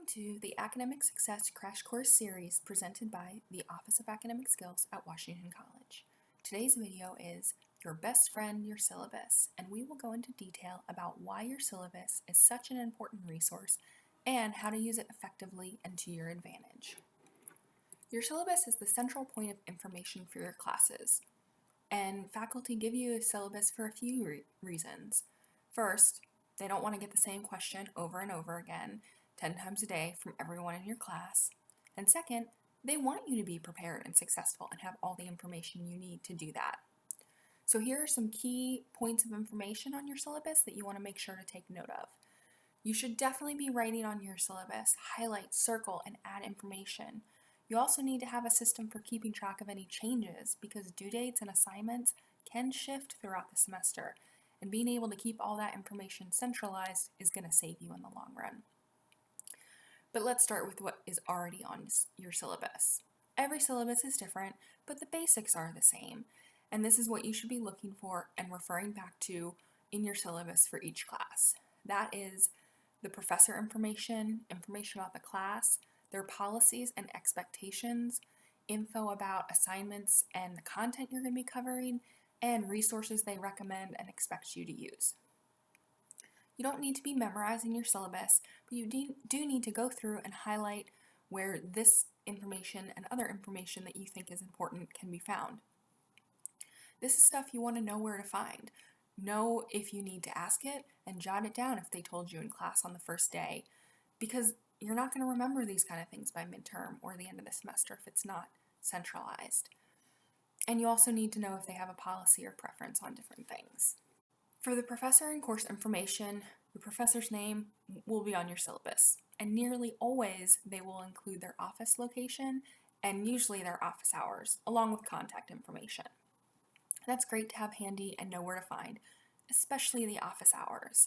to the Academic Success Crash Course series presented by the Office of Academic Skills at Washington College. Today's video is Your Best Friend, Your Syllabus, and we will go into detail about why your syllabus is such an important resource and how to use it effectively and to your advantage. Your syllabus is the central point of information for your classes, and faculty give you a syllabus for a few reasons. First, they don't want to get the same question over and over again 10 times a day from everyone in your class. And second, they want you to be prepared and successful and have all the information you need to do that. So here are some key points of information on your syllabus that you want to make sure to take note of. You should definitely be writing on your syllabus, highlight, circle, and add information. You also need to have a system for keeping track of any changes because due dates and assignments can shift throughout the semester, and being able to keep all that information centralized is going to save you in the long run. But let's start with what is already on your syllabus. Every syllabus is different, but the basics are the same, and this is what you should be looking for and referring back to in your syllabus for each class. That is the professor information about the class, their policies and expectations, info about assignments and the content you're going to be covering, and resources they recommend and expect you to use. You don't need to be memorizing your syllabus, but you do need to go through and highlight where this information and other information that you think is important can be found. This is stuff you want to know where to find. Know if you need to ask it and jot it down if they told you in class on the first day, because you're not going to remember these kind of things by midterm or the end of the semester if it's not centralized. And you also need to know if they have a policy or preference on different things. For the professor and course information, the professor's name will be on your syllabus, and nearly always they will include their office location and usually their office hours, along with contact information. That's great to have handy and know where to find, especially the office hours.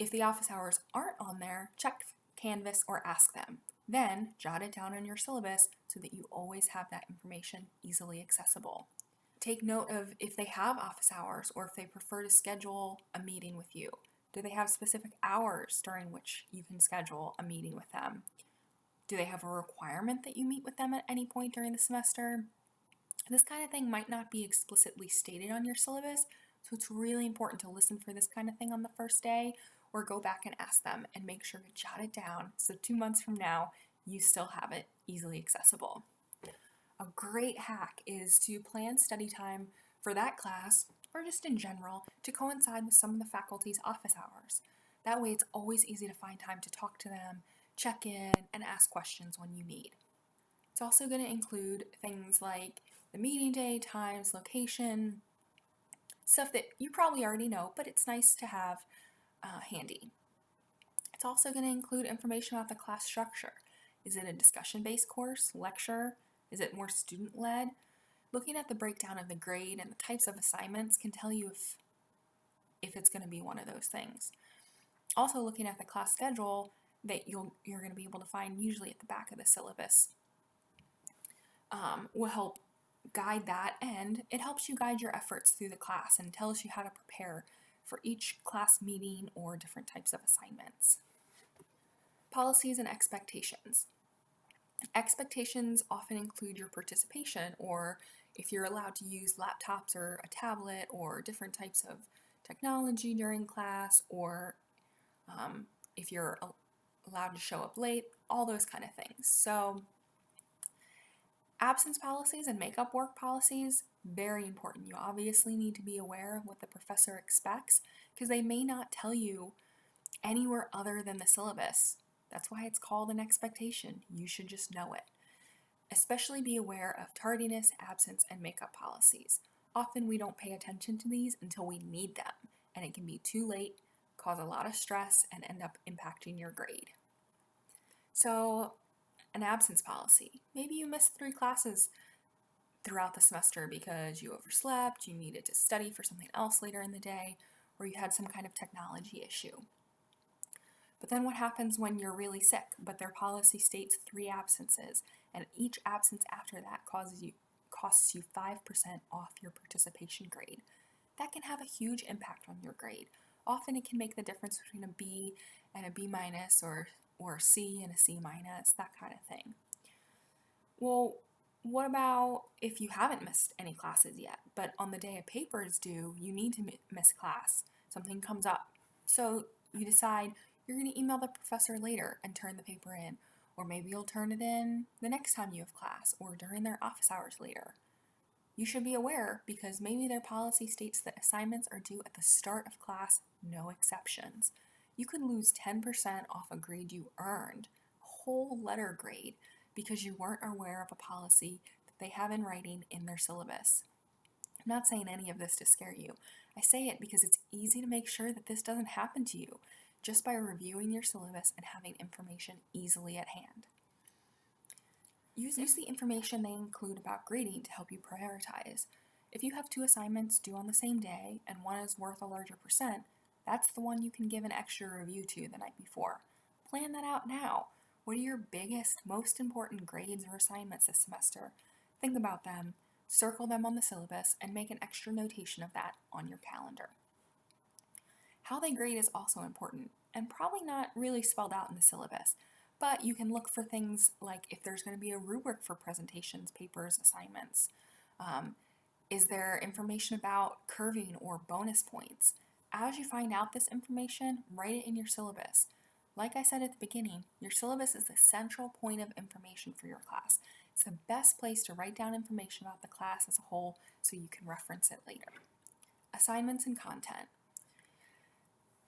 If the office hours aren't on there, check Canvas or ask them. Then jot it down on your syllabus so that you always have that information easily accessible. Take note of if they have office hours or if they prefer to schedule a meeting with you. Do they have specific hours during which you can schedule a meeting with them? Do they have a requirement that you meet with them at any point during the semester? This kind of thing might not be explicitly stated on your syllabus, so it's really important to listen for this kind of thing on the first day or go back and ask them and make sure to jot it down so 2 months from now you still have it easily accessible. A great hack is to plan study time for that class, or just in general, to coincide with some of the faculty's office hours. That way it's always easy to find time to talk to them, check in, and ask questions when you need. It's also going to include things like the meeting day, times, location, stuff that you probably already know, but it's nice to have handy. It's also going to include information about the class structure. Is it a discussion-based course, lecture? Is it more student-led? Looking at the breakdown of the grade and the types of assignments can tell you if it's going to be one of those things. Also, looking at the class schedule that you're going to be able to find usually at the back of the syllabus will help guide that, and it helps you guide your efforts through the class and tells you how to prepare for each class meeting or different types of assignments. Policies and expectations. Expectations often include your participation, or if you're allowed to use laptops or a tablet or different types of technology during class, or if you're allowed to show up late, all those kind of things. So absence policies and makeup work policies, very important. You obviously need to be aware of what the professor expects because they may not tell you anywhere other than the syllabus. That's why it's called an expectation. You should just know it. Especially be aware of tardiness, absence, and makeup policies. Often we don't pay attention to these until we need them, and it can be too late, cause a lot of stress, and end up impacting your grade. So, an absence policy. Maybe you missed 3 classes throughout the semester because you overslept, you needed to study for something else later in the day, or you had some kind of technology issue. But then what happens when you're really sick, but their policy states 3 absences, and each absence after that costs you 5% off your participation grade? That can have a huge impact on your grade. Often it can make the difference between a B and a B minus or or a C and a C minus, that kind of thing. Well, what about if you haven't missed any classes yet, but on the day a paper is due, you need to miss class? Something comes up. So you decide you're going to email the professor later and turn the paper in, or maybe you'll turn it in the next time you have class or during their office hours later. You should be aware because maybe their policy states that assignments are due at the start of class, no exceptions. You could lose 10% off a grade you earned, a whole letter grade, because you weren't aware of a policy that they have in writing in their syllabus. I'm not saying any of this to scare you. I say it because it's easy to make sure that this doesn't happen to you just by reviewing your syllabus and having information easily at hand. Use the information they include about grading to help you prioritize. If you have 2 assignments due on the same day and one is worth a larger percent, that's the one you can give an extra review to the night before. Plan that out now. What are your biggest, most important grades or assignments this semester? Think about them, circle them on the syllabus, and make an extra notation of that on your calendar. How they grade is also important, and probably not really spelled out in the syllabus, but you can look for things like if there's going to be a rubric for presentations, papers, assignments. Is there information about curving or bonus points? As you find out this information, write it in your syllabus. Like I said at the beginning, your syllabus is the central point of information for your class. It's the best place to write down information about the class as a whole so you can reference it later. Assignments and content.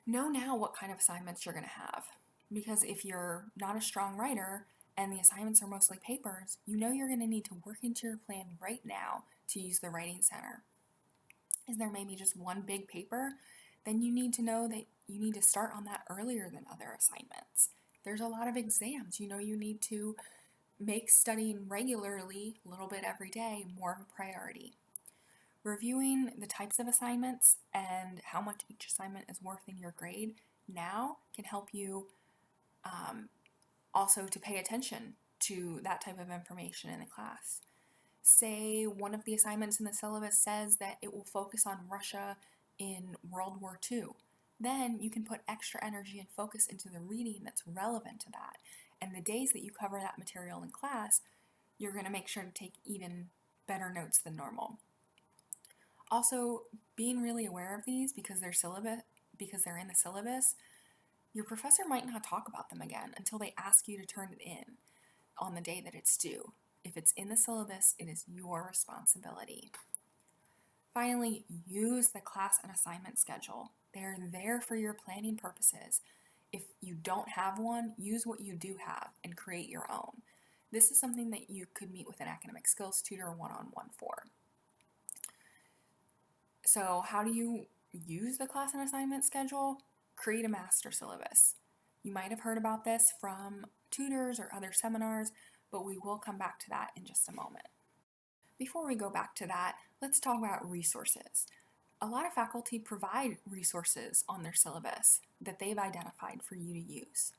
Know now what kind of assignments you're going to have, because if you're not a strong writer and the assignments are mostly papers, you know you're going to need to work into your plan right now to use the writing center. Is there maybe just one big paper? Then you need to know that you need to start on that earlier than other assignments. There's a lot of exams. You know you need to make studying regularly, a little bit every day, more of a priority. Reviewing the types of assignments and how much each assignment is worth in your grade now can help you also to pay attention to that type of information in the class. Say one of the assignments in the syllabus says that it will focus on Russia in World War II. Then you can put extra energy and focus into the reading that's relevant to that. And the days that you cover that material in class, you're going to make sure to take even better notes than normal. Also, being really aware of these because they're in the syllabus, your professor might not talk about them again until they ask you to turn it in on the day that it's due. If it's in the syllabus, it is your responsibility. Finally, use the class and assignment schedule. They're there for your planning purposes. If you don't have one, use what you do have and create your own. This is something that you could meet with an academic skills tutor one-on-one for. So how do you use the class and assignment schedule? Create a master syllabus. You might have heard about this from tutors or other seminars, but we will come back to that in just a moment. Before we go back to that, let's talk about resources. A lot of faculty provide resources on their syllabus that they've identified for you to use.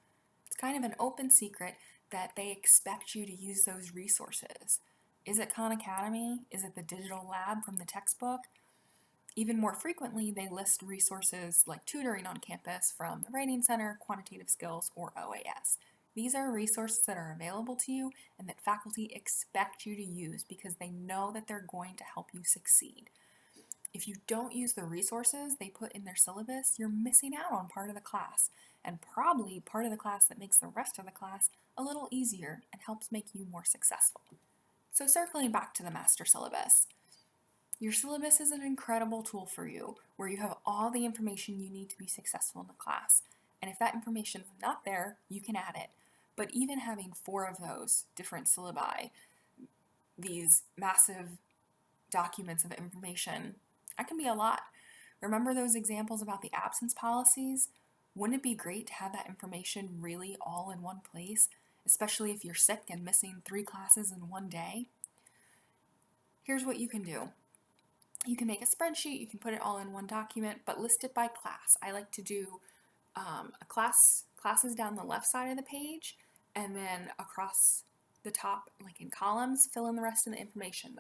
It's kind of an open secret that they expect you to use those resources. Is it Khan Academy? Is it the digital lab from the textbook? Even more frequently, they list resources like tutoring on campus from the Writing Center, Quantitative Skills, or OAS. These are resources that are available to you and that faculty expect you to use because they know that they're going to help you succeed. If you don't use the resources they put in their syllabus, you're missing out on part of the class, and probably part of the class that makes the rest of the class a little easier and helps make you more successful. So circling back to the master syllabus, your syllabus is an incredible tool for you where you have all the information you need to be successful in the class. And if that information is not there, you can add it. But even having 4 of those different syllabi, these massive documents of information, that can be a lot. Remember those examples about the absence policies? Wouldn't it be great to have that information really all in one place, especially if you're sick and missing 3 classes in one day? Here's what you can do. You can make a spreadsheet, you can put it all in one document, but list it by class. I like to do classes down the left side of the page, and then across the top, like in columns, fill in the rest of the information.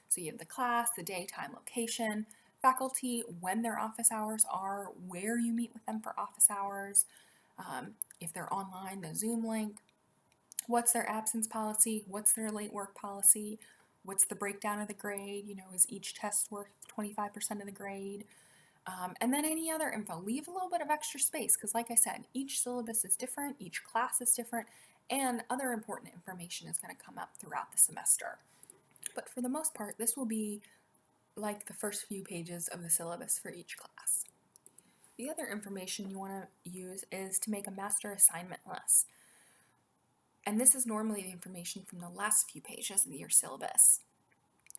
So you have the class, the day, time, location, faculty, when their office hours are, where you meet with them for office hours, if they're online, the Zoom link, what's their absence policy, what's their late work policy, what's the breakdown of the grade, is each test worth 25% of the grade, and then any other info. Leave a little bit of extra space because, like I said, each syllabus is different, each class is different, and other important information is going to come up throughout the semester. But for the most part, this will be like the first few pages of the syllabus for each class. The other information you want to use is to make a master assignment list. And this is normally the information from the last few pages of your syllabus.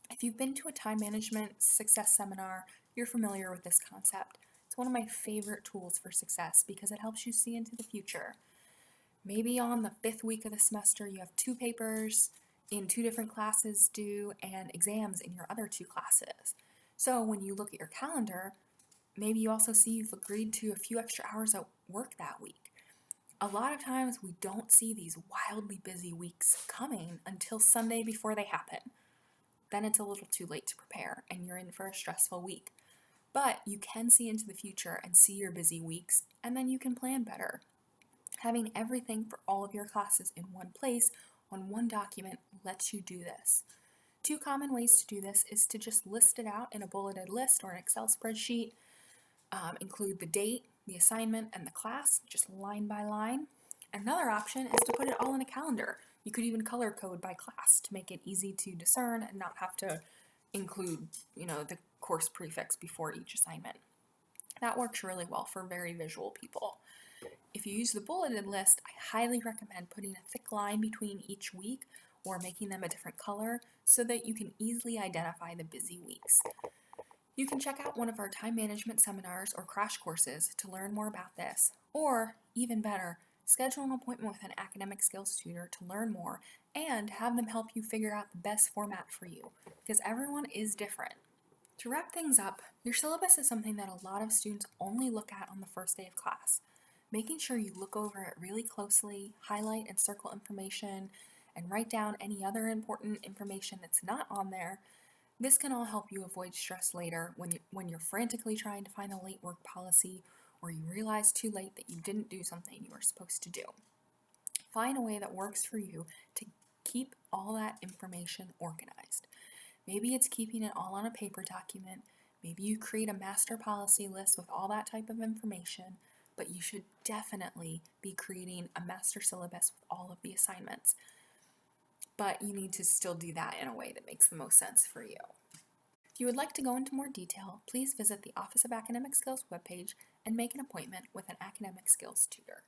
If you've been to a time management success seminar, you're familiar with this concept. It's one of my favorite tools for success because it helps you see into the future. Maybe on the 5th week of the semester, you have 2 papers in 2 different classes due and exams in your other 2 classes. So when you look at your calendar, maybe you also see you've agreed to a few extra hours at work that week. A lot of times we don't see these wildly busy weeks coming until Sunday before they happen. Then it's a little too late to prepare and you're in for a stressful week. But you can see into the future and see your busy weeks, and then you can plan better. Having everything for all of your classes in one place on one document lets you do this. 2 common ways to do this is to just list it out in a bulleted list or an Excel spreadsheet. Include the date, the assignment, and the class, just line by line. Another option is to put it all in a calendar. You could even color code by class to make it easy to discern and not have to include, the course prefix before each assignment. That works really well for very visual people. If you use the bulleted list, I highly recommend putting a thick line between each week or making them a different color so that you can easily identify the busy weeks. You can check out one of our time management seminars or crash courses to learn more about this, or even better, schedule an appointment with an academic skills tutor to learn more and have them help you figure out the best format for you, because everyone is different. To wrap things up, your syllabus is something that a lot of students only look at on the first day of class. Making sure you look over it really closely, highlight and circle information, and write down any other important information that's not on there. This can all help you avoid stress later when you're frantically trying to find a late work policy or you realize too late that you didn't do something you were supposed to do. Find a way that works for you to keep all that information organized. Maybe it's keeping it all on a paper document. Maybe you create a master policy list with all that type of information, but you should definitely be creating a master syllabus with all of the assignments. But you need to still do that in a way that makes the most sense for you. If you would like to go into more detail, please visit the Office of Academic Skills webpage and make an appointment with an academic skills tutor.